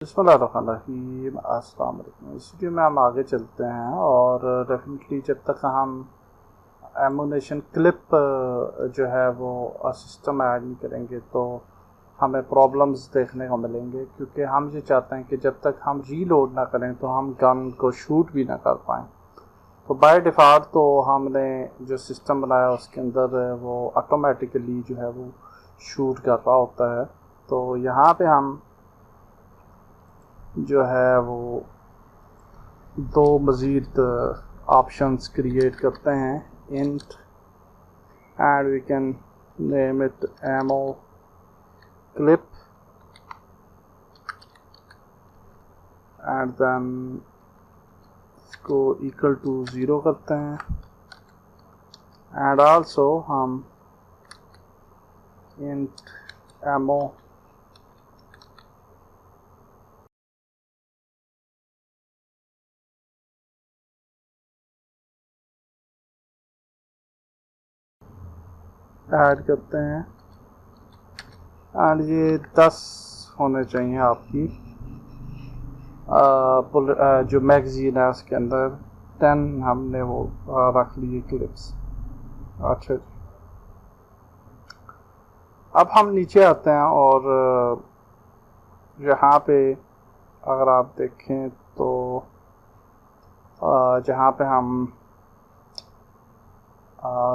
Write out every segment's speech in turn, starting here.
बिस्मिल्लाहिर्रहमानिर्रहीम। अस्सलाम वालेकुम। इस वीडियो में हम आगे चलते हैं और डेफिनेटली जब तक हम एमुनेशन क्लिप जो है वो सिस्टम ऐड नहीं करेंगे तो हमें प्रॉब्लम्स देखने को मिलेंगे, क्योंकि हम ये चाहते हैं कि जब तक हम रीलोड ना करें तो हम गन को शूट भी ना कर पाएँ। तो बाय डिफ़ॉल्ट तो हमने जो सिस्टम बनाया उसके अंदर वो ऑटोमेटिकली जो है वो शूट कर रहा होता है। तो यहाँ पे हम जो है वो दो मज़ीद ऑप्शंस क्रिएट करते हैं, int and we can name it ammo clip and then इसको इक्वल टू 0 करते हैं। एंड आल्सो हम इंट एमो ऐड करते हैं एंड ये 10 होने चाहिए आपकी जो मैगज़ीन है उसके अंदर 10 हमने वो रख लिए क्लिप्स। अच्छा जी, अब हम नीचे आते हैं और यहाँ पे अगर आप देखें तो जहाँ पे हम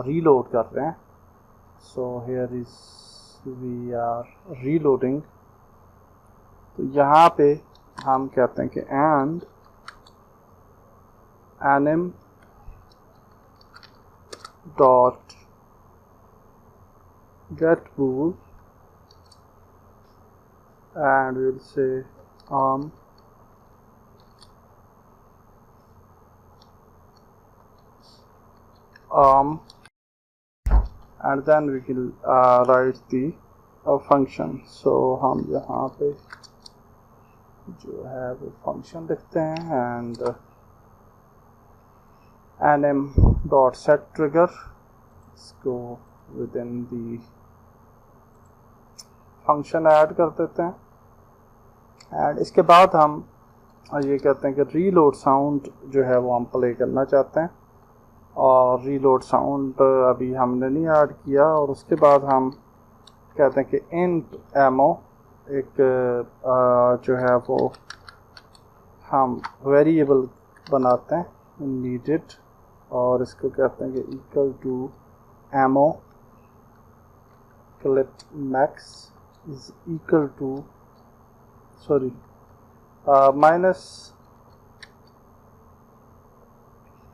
रीलोड कर रहे हैं, so here is we are reloading. तो यहाँ पे हम कहते हैं कि and NM dot get bool and we'll say arm and then we will write the function. So हम यहाँ पे जो है वो फंक्शन लिखते हैं and nm dot set trigger, इसको within the फंक्शन ऐड कर देते हैं। एंड इसके बाद हम ये कहते हैं कि रीलोड साउंड जो है वो हम प्ले करना चाहते हैं, और रीलोड साउंड अभी हमने नहीं ऐड किया। और उसके बाद हम कहते हैं कि इंट एमो एक जो है वो हम वेरिएबल बनाते हैं नीडेड, और इसको कहते हैं कि equal to ammo clip max is equal to minus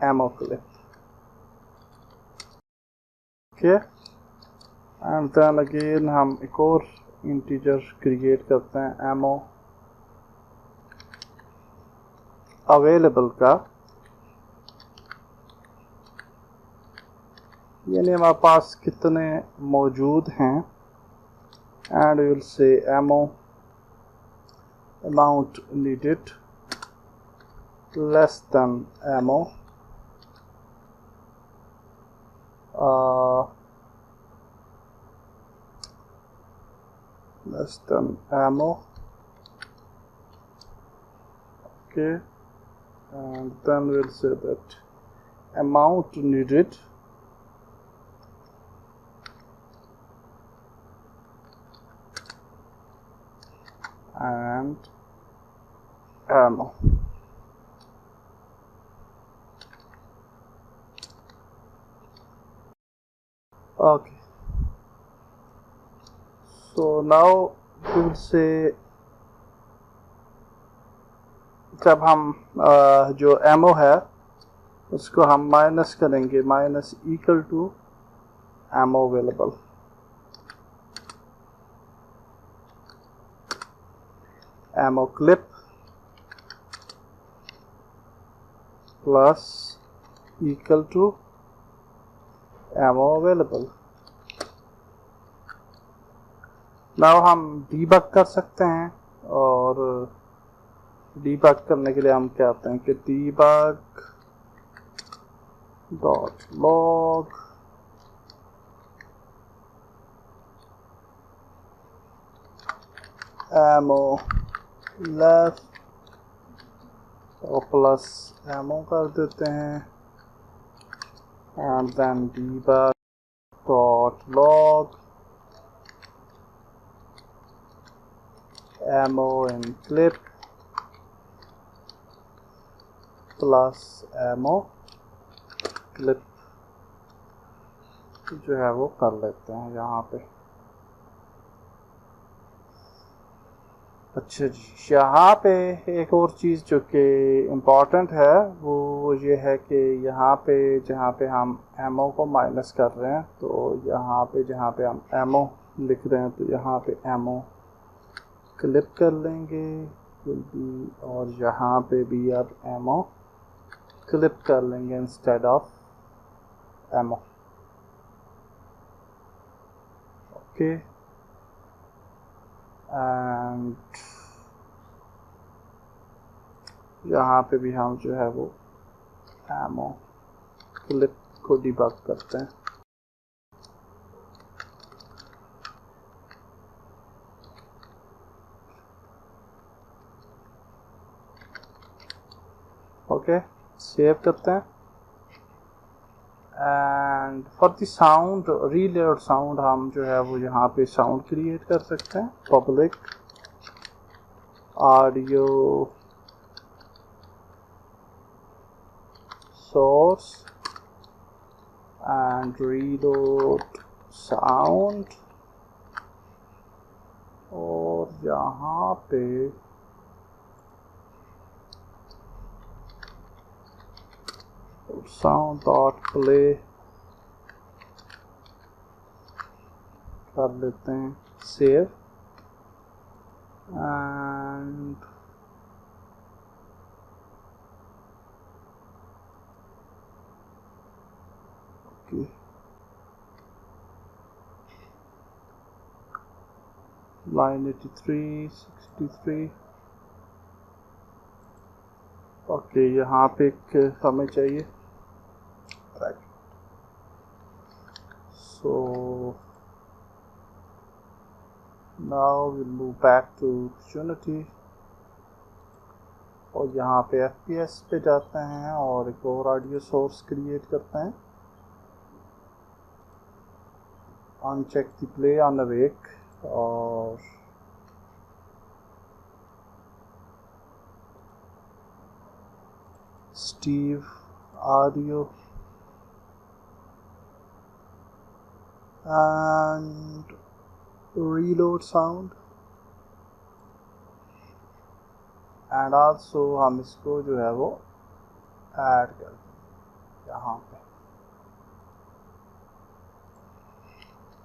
ammo clip. Okay, and then again हम एक और इंटीजर क्रिएट करते हैं एमो अवेलेबल का, यानी हमारे पास कितने मौजूद हैं। And we will say ammo amount needed less than ammo less than ammo. Okay, and then we'll say that amount needed and ammo. Okay, so now we will say जब हम जो ammo है उसको हम माइनस करेंगे, minus equal to ammo available. Ammo clip plus equal to ammo available. Now हम debug कर सकते हैं, और डीबग करने के लिए हम कहते हैं कि debug dot log ammo left और प्लस एमओ कर देते हैं and then debug dot log ammo in clip plus ammo clip जो है वो कर लेते हैं यहाँ पे। अच्छा जी, यहाँ पे एक और चीज़ जो कि इम्पॉर्टेंट है वो ये है कि यहाँ पे जहाँ पे हम एमओ को माइनस कर रहे हैं तो यहाँ पे जहाँ पे हम एमओ लिख रहे हैं तो यहाँ पे एमओ क्लिप कर लेंगे और यहाँ पे भी अब एमओ क्लिप कर लेंगे instead of ammo. Okay and यहाँ पे भी हम जो है वो एमओ क्लिप को डिबग करते हैं। ओके सेव करते हैं and for the sound reload sound हम जो है वो यहाँ पे साउंड क्रिएट कर सकते हैं। Public audio source and reload sound और यहाँ पे sound dot play कर लेते हैं save and okay line 83 63 okay यहाँ पे एक हमें चाहिए so now we'll move back to Unity और यहाँ पे FPS पे जाते हैं और एक और ऑडियो सोर्स क्रिएट करते हैं। Uncheck the play on awake और Steve audio and reload sound and also हम इसको जो है वो ऐड कर दें यहाँ पे।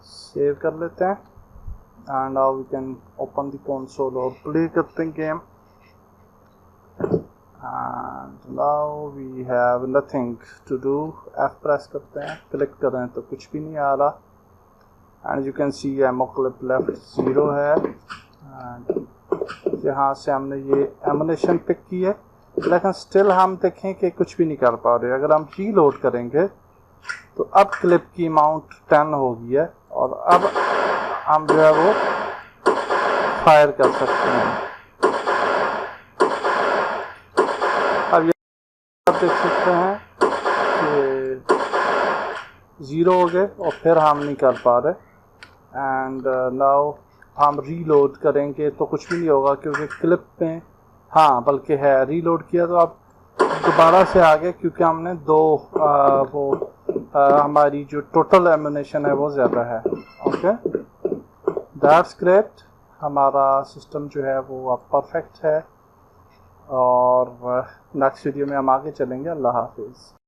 सेव कर लेते हैं and now we can open the console और play करते हैं game and now we have nothing to do। F press करते हैं, क्लिक करें तो कुछ भी नहीं आ रहा and you can see ammo clip left 0 है and यहाँ से हमने ये एमुलेशन पिक की है लेकिन स्टिल हम देखें कि कुछ भी नहीं कर पा रहे। अगर हम रीलोड करेंगे तो अब क्लिप की अमाउंट 10 हो गई है और अब हम जो है वो फायर कर सकते हैं। अब ये आप देख सकते हैं कि 0 हो गए और फिर हम नहीं कर पा रहे एंड नाउ हम रीलोड करेंगे तो कुछ भी नहीं होगा क्योंकि क्लिप में हाँ बल्कि है रीलोड किया तो अब दोबारा से आ गए क्योंकि हमने हमारी जो टोटल एमुनेशन है वो ज़्यादा है। ओके दैट्स ग्रेट, हमारा सिस्टम जो है वो अब परफेक्ट है और नेक्स्ट वीडियो में हम आगे चलेंगे। अल्लाह हाफिज़।